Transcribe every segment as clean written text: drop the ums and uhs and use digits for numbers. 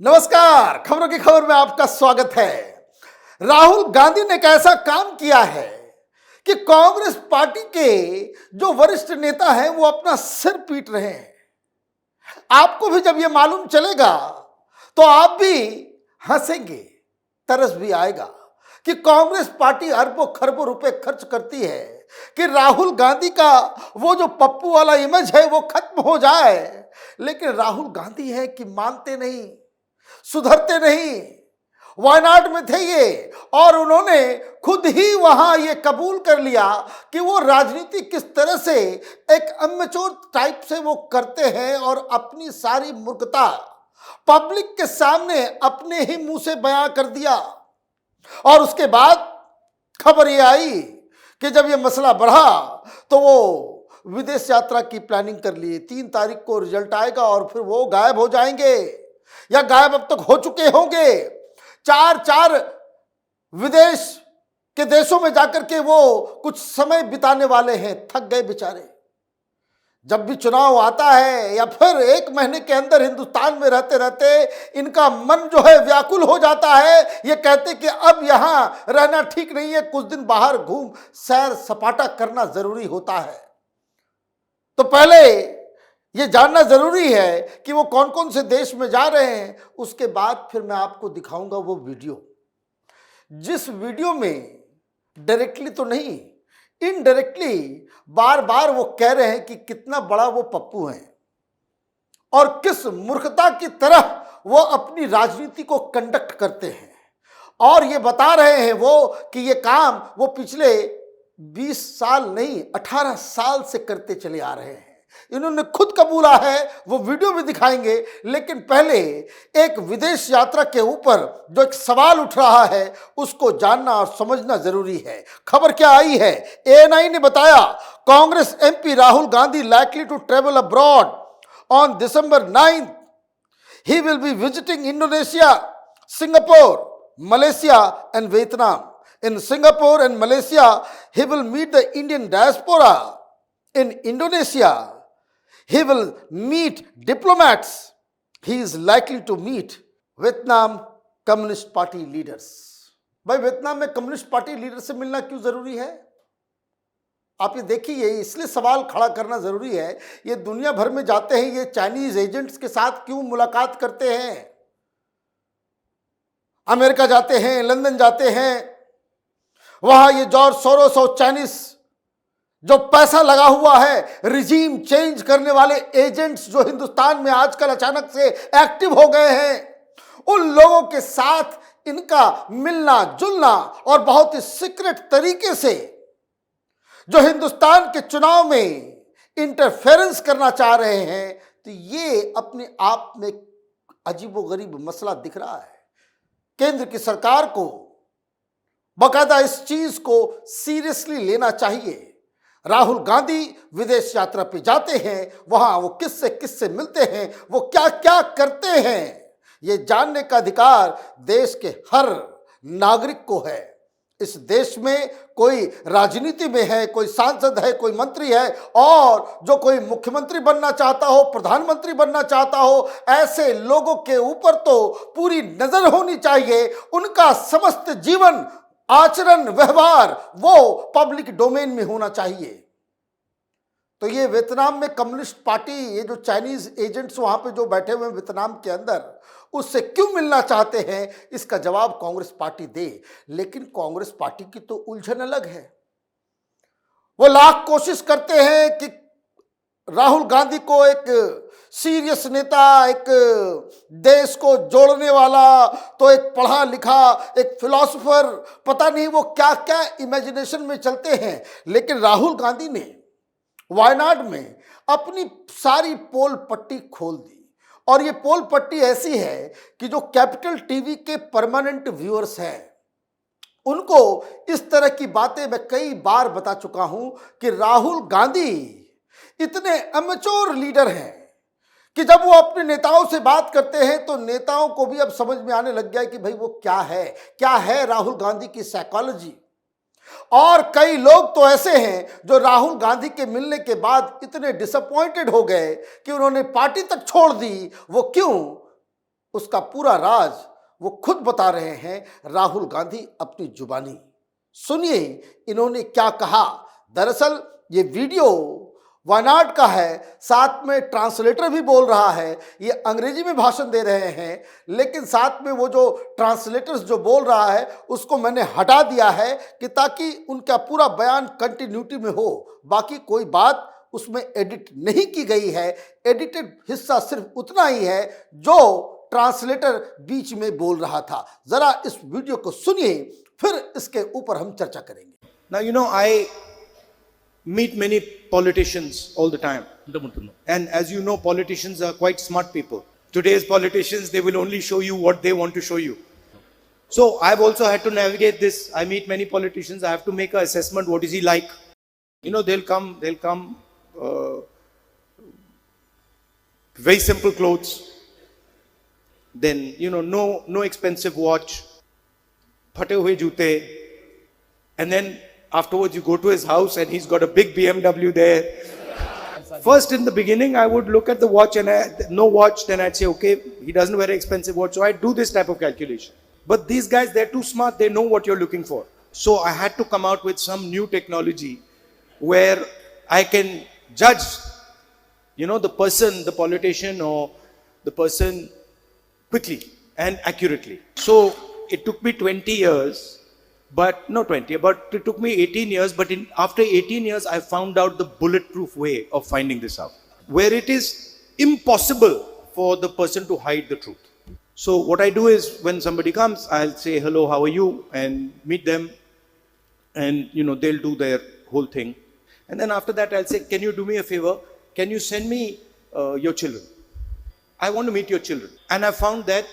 नमस्कार, खबरों की खबर में आपका स्वागत है। राहुल गांधी ने एक ऐसा काम किया है कि कांग्रेस पार्टी के जो वरिष्ठ नेता हैं वो अपना सिर पीट रहे हैं। आपको भी जब ये मालूम चलेगा तो आप भी हंसेंगे, तरस भी आएगा कि कांग्रेस पार्टी अरबों खरबों रुपए खर्च करती है कि राहुल गांधी का वो जो पप्पू वाला इमेज है वो खत्म हो जाए, लेकिन राहुल गांधी है कि मानते नहीं, सुधरते नहीं। वायनाड में थे ये और उन्होंने खुद ही वहां ये कबूल कर लिया कि वो राजनीति किस तरह से एक अमेच्योर टाइप से वो करते हैं और अपनी सारी मूर्खता पब्लिक के सामने अपने ही मुंह से बयां कर दिया। और उसके बाद खबर ये आई कि जब ये मसला बढ़ा तो वो विदेश यात्रा की प्लानिंग कर ली। 3 तारीख को रिजल्ट आएगा और फिर वो गायब हो जाएंगे या गायब अब तक हो चुके होंगे। 4 विदेश के देशों में जाकर के वो कुछ समय बिताने वाले हैं। थक गए बेचारे। जब भी चुनाव आता है या फिर 1 महीने के अंदर हिंदुस्तान में रहते रहते इनका मन जो है व्याकुल हो जाता है। ये कहते कि अब यहां रहना ठीक नहीं है, कुछ दिन बाहर घूम सैर सपाटा करना जरूरी होता है। तो पहले ये जानना जरूरी है कि वो कौन कौन से देश में जा रहे हैं। उसके बाद फिर मैं आपको दिखाऊंगा वो वीडियो, जिस वीडियो में डायरेक्टली तो नहीं, इनडायरेक्टली बार बार वो कह रहे हैं कि कितना बड़ा वो पप्पू हैं और किस मूर्खता की तरह वो अपनी राजनीति को कंडक्ट करते हैं। और ये बता रहे हैं वो कि ये काम वो पिछले 20 साल नहीं 18 साल से करते चले आ रहे हैं। इन्होंने खुद कबूला है, वो वीडियो भी दिखाएंगे। लेकिन पहले एक विदेश यात्रा के ऊपर जो एक सवाल उठ रहा है उसको जानना और समझना जरूरी है। खबर क्या आई है, ANI ने बताया Congress MP Rahul Gandhi likely to travel abroad on December 9th. He will be visiting Indonesia, Singapore, Malaysia and Vietnam. In Singapore and Malaysia, he will meet the Indian diaspora. In Indonesia, he will meet diplomats. He is likely to meet Vietnam Communist Party leaders. भाई, Vietnam में communist party leader से मिलना क्यों जरूरी है? आप ये देखिए, इसलिए सवाल खड़ा करना जरूरी है। ये दुनिया भर में जाते हैं, ये चाइनीज एजेंट्स के साथ क्यों मुलाकात करते हैं? अमेरिका जाते हैं, लंदन जाते हैं, वहां ये जॉर्ज सोरोस और चाइनीज जो पैसा लगा हुआ है, रिजीम चेंज करने वाले एजेंट्स जो हिंदुस्तान में आजकल अचानक से एक्टिव हो गए हैं, उन लोगों के साथ इनका मिलना जुलना और बहुत ही सीक्रेट तरीके से जो हिंदुस्तान के चुनाव में इंटरफेरेंस करना चाह रहे हैं। तो ये अपने आप में अजीबोगरीब मसला दिख रहा है। केंद्र की सरकार को बाकायदा इस चीज को सीरियसली लेना चाहिए। राहुल गांधी विदेश यात्रा पे जाते हैं, वहां वो किससे मिलते हैं, वो क्या क्या करते हैं, ये जानने का अधिकार देश के हर नागरिक को है। इस देश में कोई राजनीति में है, कोई सांसद है, कोई मंत्री है, और जो कोई मुख्यमंत्री बनना चाहता हो, प्रधानमंत्री बनना चाहता हो, ऐसे लोगों के ऊपर तो पूरी नजर होनी चाहिए। उनका समस्त जीवन, आचरण, व्यवहार वो पब्लिक डोमेन में होना चाहिए। तो ये वियतनाम में कम्युनिस्ट पार्टी, ये जो चाइनीज एजेंट्स वहां पे जो बैठे हुए हैं वियतनाम के अंदर, उससे क्यों मिलना चाहते हैं, इसका जवाब कांग्रेस पार्टी दे। लेकिन कांग्रेस पार्टी की तो उलझन अलग है। वो लाख कोशिश करते हैं कि राहुल गांधी को एक सीरियस नेता, एक देश को जोड़ने वाला, तो एक पढ़ा लिखा, एक फिलोसोफर, पता नहीं वो क्या क्या इमेजिनेशन में चलते हैं। लेकिन राहुल गांधी ने वायनाड में अपनी सारी पोल पट्टी खोल दी। और ये पोल पट्टी ऐसी है कि जो कैपिटल टीवी के परमानेंट व्यूअर्स हैं उनको इस तरह की बातें मैं कई बार बता चुका हूं कि राहुल गांधी इतने अमेच्योर लीडर हैं कि जब वो अपने नेताओं से बात करते हैं तो नेताओं को भी अब समझ में आने लग गया है कि भाई वो क्या है राहुल गांधी की साइकोलॉजी। और कई लोग तो ऐसे हैं जो राहुल गांधी के मिलने के बाद इतने डिसअपॉइंटेड हो गए कि उन्होंने पार्टी तक छोड़ दी। वो क्यों? उसका पूरा राज वो खुद बता रहे हैं राहुल गांधी अपनी जुबानी। सुनिए इन्होंने क्या कहा। दरअसल ये वीडियो वायनाड का है, साथ में ट्रांसलेटर भी बोल रहा है। ये अंग्रेजी में भाषण दे रहे हैं, लेकिन साथ में वो जो ट्रांसलेटर्स जो बोल रहा है उसको मैंने हटा दिया है कि ताकि उनका पूरा बयान कंटिन्यूटी में हो। बाकी कोई बात उसमें एडिट नहीं की गई है। एडिटेड हिस्सा सिर्फ उतना ही है जो ट्रांसलेटर बीच में बोल रहा था। जरा इस वीडियो को सुनिए, फिर इसके ऊपर हम चर्चा करेंगे। Now, you know, I meet many politicians all the time. And as you know, politicians are quite smart people. Today's politicians, they will only show you what they want to show you. So I've also had to navigate this. I meet many politicians. I have to make an assessment. What is he like? You know, they'll come, very simple clothes. Then, you know, no expensive watch. Phate hue joote. And then afterwards you go to his house and he's got a big BMW there. First, in the beginning, I would look at the watch and no watch, then I'd say, okay, he doesn't wear an expensive watch. So I do this type of calculation. But these guys, they're too smart. They know what you're looking for. So I had to come out with some new technology where I can judge, you know, the person, the politician or the person quickly and accurately. So it took me 20 years. But no 20, but it took me 18 years. But after 18 years, I found out the bulletproof way of finding this out, where it is impossible for the person to hide the truth. So what I do is when somebody comes, I'll say, hello, how are you? And meet them. And, you know, they'll do their whole thing. And then after that, I'll say, can you do me a favor? Can you send me your children? I want to meet your children. And I found that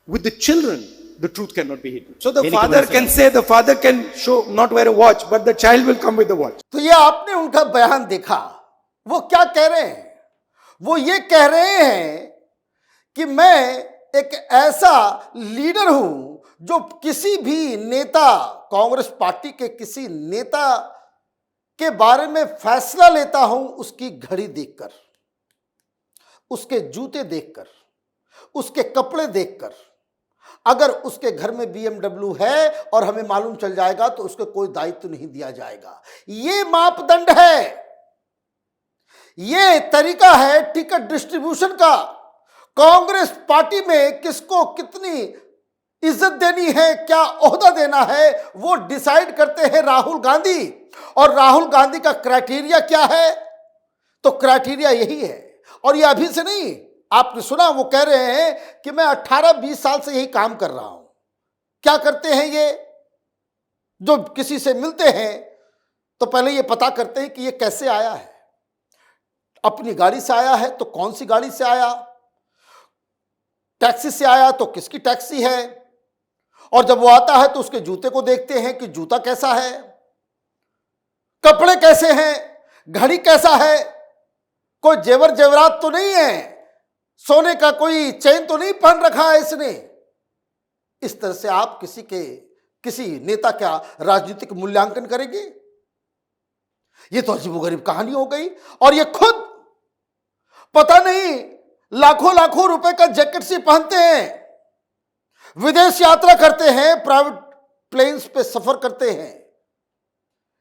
with the children, the truth cannot be hidden. So the father can say, the father can show, not wear a watch, but the child will come with the watch. तो ये आपने उनका बयान देखा। वो क्या कह रहे हैं? वो ये कह रहे हैं कि मैं एक ऐसा लीडर हूं जो किसी भी नेता, कांग्रेस पार्टी के किसी नेता के बारे में फैसला लेता हूं उसकी घड़ी देखकर, उसके जूते देखकर, उसके कपड़े देखकर। अगर उसके घर में BMW है और हमें मालूम चल जाएगा तो उसको कोई दायित्व नहीं दिया जाएगा। ये मापदंड है, ये तरीका है टिकट डिस्ट्रीब्यूशन का। कांग्रेस पार्टी में किसको कितनी इज्जत देनी है, क्या ओहदा देना है, वो डिसाइड करते हैं राहुल गांधी। और राहुल गांधी का क्राइटेरिया क्या है? तो क्राइटेरिया यही है। और ये अभी से नहीं, आपने सुना वो कह रहे हैं कि मैं 18-20 साल से यही काम कर रहा हूं। क्या करते हैं ये? जो किसी से मिलते हैं तो पहले ये पता करते हैं कि ये कैसे आया है। अपनी गाड़ी से आया है तो कौन सी गाड़ी से आया, टैक्सी से आया तो किसकी टैक्सी है, और जब वो आता है तो उसके जूते को देखते हैं कि जूता कैसा है, कपड़े कैसे हैं, घड़ी कैसा है, कोई जेवर जेवरात तो नहीं है, सोने का कोई चेन तो नहीं पहन रखा है इसने। इस तरह से आप किसी नेता का राजनीतिक मूल्यांकन करेंगे? ये तो अजीबोगरीब कहानी हो गई। और ये खुद पता नहीं लाखों लाखों रुपए का जैकेट से पहनते हैं, विदेश यात्रा करते हैं, प्राइवेट प्लेन्स पे सफर करते हैं।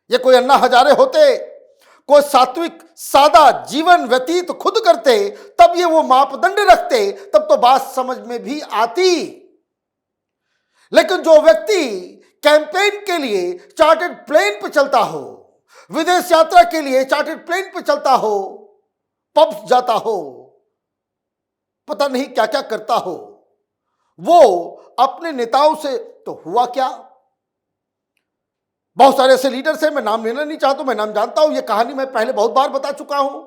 ये कोई अन्ना हजारे होते, कोई सात्विक सादा जीवन व्यतीत खुद करते, तब ये वो मापदंड रखते, तब तो बात समझ में भी आती। लेकिन जो व्यक्ति कैंपेन के लिए चार्टर्ड प्लेन पे चलता हो, विदेश यात्रा के लिए चार्टर्ड प्लेन पे चलता हो, पब्स जाता हो, पता नहीं क्या क्या करता हो, वो अपने नेताओं से तो हुआ क्या? बहुत सारे ऐसे लीडर्स हैं, मैं नाम लेना नहीं चाहता, मैं नाम जानता हूं। ये कहानी मैं पहले बहुत बार बता चुका हूं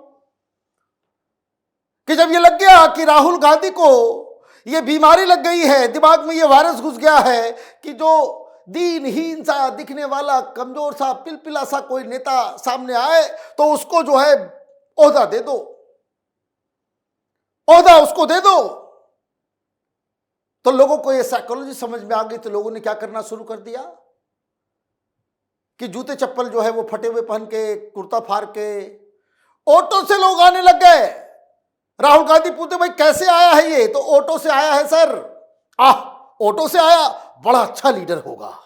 कि जब ये लग गया कि राहुल गांधी को ये बीमारी लग गई है, दिमाग में ये वायरस घुस गया है कि जो दीनहीन सा दिखने वाला कमजोर सा पिलपिला सा कोई नेता सामने आए तो उसको जो है ओहदा दे दो, ओहदा उसको दे दो। तो लोगों को ये साइकोलॉजी समझ में आ गई, तो लोगों ने क्या करना शुरू कर दिया कि जूते चप्पल जो है वो फटे हुए पहन के, कुर्ता फाड़ के ऑटो से लोग आने लग गए। राहुल गांधी पूछते भाई कैसे आया है ये, तो ऑटो से आया है सर। ऑटो से आया, बड़ा अच्छा लीडर होगा,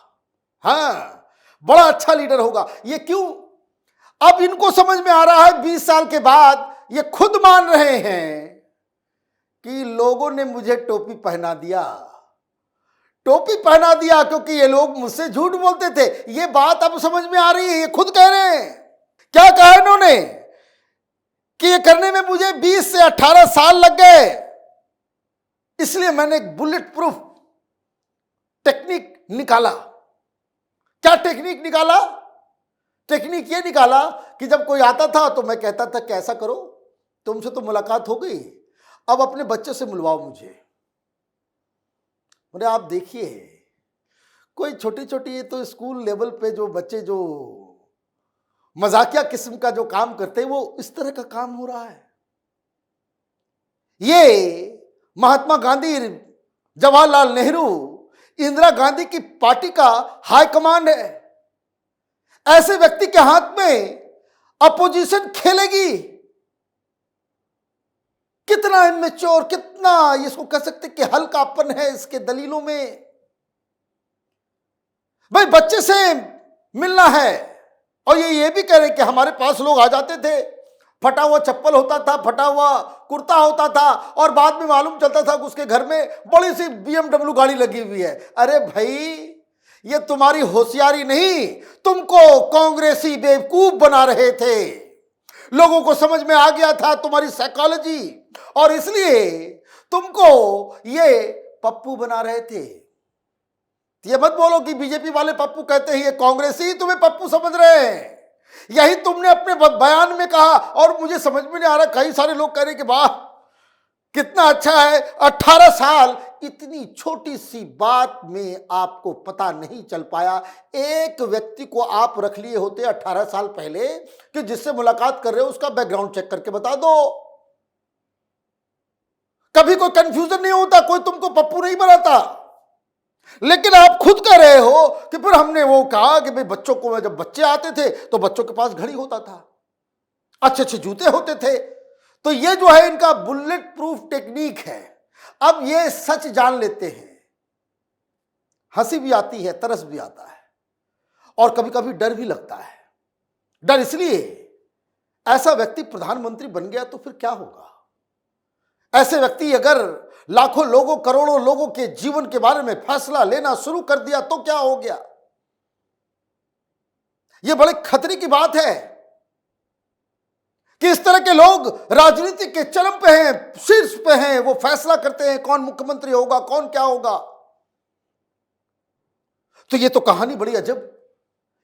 हाँ बड़ा अच्छा लीडर होगा। ये क्यों? अब इनको समझ में आ रहा है 20 साल के बाद, ये खुद मान रहे हैं कि लोगों ने मुझे टोपी पहना दिया, टोपी पहना दिया क्योंकि ये लोग मुझसे झूठ बोलते थे। ये बात अब समझ में आ रही है, ये खुद कह रहे हैं। क्या कहा इन्होंने कि ये करने में मुझे 20 से 18 साल लग गए, इसलिए मैंने एक बुलेट प्रूफ टेक्निक निकाला। क्या टेक्निक निकाला? टेक्निक ये निकाला कि जब कोई आता था तो मैं कहता था कि ऐसा करो, तुमसे तो मुलाकात हो गई, अब अपने बच्चे से मिलवाओ मुझे। बोले आप देखिए, कोई छोटी छोटी ये तो स्कूल लेवल पे जो बच्चे जो मजाकिया किस्म का जो काम करते हैं, वो इस तरह का काम हो रहा है। ये महात्मा गांधी, जवाहरलाल नेहरू, इंदिरा गांधी की पार्टी का हाईकमांड है। ऐसे व्यक्ति के हाथ में अपोजिशन खेलेगी। कितना इमेच्योर, कितना इसको कह सकते कि हल्कापन है इसके दलीलों में। भाई बच्चे से मिलना है, और ये भी कह रहे कि हमारे पास लोग आ जाते थे, फटा हुआ चप्पल होता था, फटा हुआ कुर्ता होता था, और बाद में मालूम चलता था कि उसके घर में बड़ी सी BMW गाड़ी लगी हुई है। अरे भाई ये तुम्हारी होशियारी नहीं, तुमको कांग्रेसी बेवकूफ बना रहे थे। लोगों को समझ में आ गया था तुम्हारी साइकोलॉजी, और इसलिए तुमको ये पप्पू बना रहे थे। ये मत बोलो कि बीजेपी वाले पप्पू कहते हैं, ये कांग्रेसी तुम्हें पप्पू समझ रहे हैं। यही तुमने अपने बयान में कहा, और मुझे समझ में नहीं आ रहा, कई सारे लोग कह रहे कि वाह कितना अच्छा है, 18 साल, इतनी छोटी सी बात में आपको पता नहीं चल पाया। एक व्यक्ति को आप रख लिए होते 18 साल पहले कि जिससे मुलाकात कर रहे हो उसका बैकग्राउंड चेक करके बता दो, कभी कोई कंफ्यूजन नहीं होता, कोई तुमको पप्पू नहीं बनाता। लेकिन आप खुद कह रहे हो कि फिर हमने वो कहा कि भाई बच्चों को, जब बच्चे आते थे तो बच्चों के पास घड़ी होता था, अच्छे अच्छे जूते होते थे। तो ये जो है इनका बुलेट प्रूफ टेक्निक है। अब ये सच जान लेते हैं, हंसी भी आती है, तरस भी आता है, और कभी कभी डर भी लगता है। डर इसलिए, ऐसा व्यक्ति प्रधानमंत्री बन गया तो फिर क्या होगा? ऐसे व्यक्ति अगर लाखों लोगों, करोड़ों लोगों के जीवन के बारे में फैसला लेना शुरू कर दिया तो क्या हो गया? यह बड़े खतरे की बात है कि इस तरह के लोग राजनीति के चरम पे हैं, शीर्ष पे हैं, वो फैसला करते हैं कौन मुख्यमंत्री होगा, कौन क्या होगा। तो ये तो कहानी बड़ी अजब।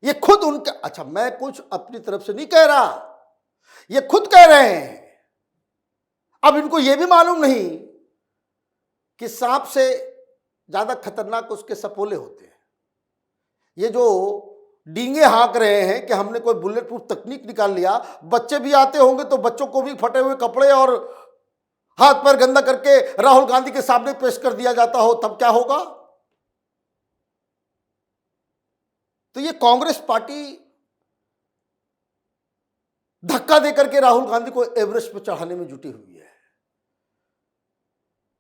ये खुद उनका, अच्छा मैं कुछ अपनी तरफ से नहीं कह रहा, ये खुद कह रहे हैं। अब इनको यह भी मालूम नहीं कि सांप से ज्यादा खतरनाक उसके सपोले होते हैं। ये जो डींगे हाँक रहे हैं कि हमने कोई बुलेट प्रूफ तकनीक निकाल लिया, बच्चे भी आते होंगे तो बच्चों को भी फटे हुए कपड़े और हाथ पैर गंदा करके राहुल गांधी के सामने पेश कर दिया जाता हो, तब क्या होगा? तो ये कांग्रेस पार्टी धक्का देकर के राहुल गांधी को एवरेस्ट पर चढ़ाने में जुटी हुई है।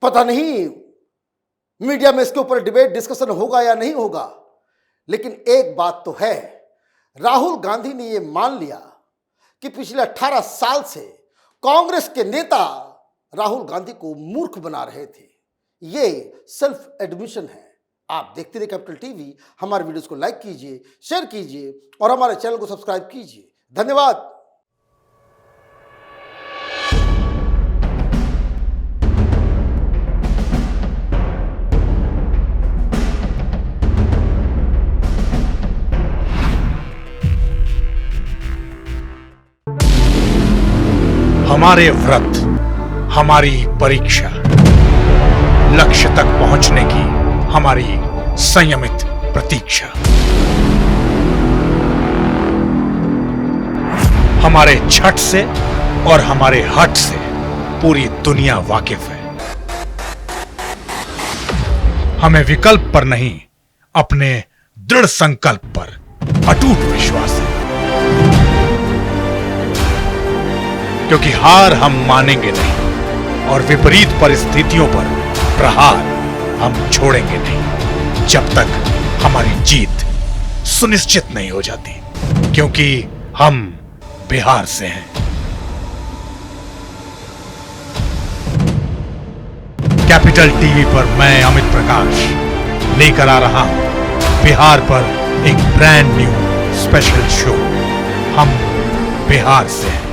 पता नहीं मीडिया में इसके ऊपर डिबेट, डिस्कशन होगा या नहीं होगा, लेकिन एक बात तो है, राहुल गांधी ने यह मान लिया कि पिछले 18 साल से कांग्रेस के नेता राहुल गांधी को मूर्ख बना रहे थे। यह सेल्फ एडमिशन है। आप देखते रहिए कैपिटल टीवी। हमारे वीडियोस को लाइक कीजिए, शेयर कीजिए और हमारे चैनल को सब्सक्राइब कीजिए। धन्यवाद। हमारे व्रत, हमारी परीक्षा, लक्ष्य तक पहुंचने की हमारी संयमित प्रतीक्षा। हमारे छठ से और हमारे हठ से पूरी दुनिया वाकिफ है। हमें विकल्प पर नहीं, अपने दृढ़ संकल्प पर अटूट विश्वास है, क्योंकि हार हम मानेंगे नहीं, और विपरीत परिस्थितियों पर प्रहार हम छोड़ेंगे नहीं जब तक हमारी जीत सुनिश्चित नहीं हो जाती, क्योंकि हम बिहार से हैं। कैपिटल टीवी पर मैं अमित प्रकाश लेकर आ रहा हूं बिहार पर एक ब्रांड न्यू स्पेशल शो, हम बिहार से हैं।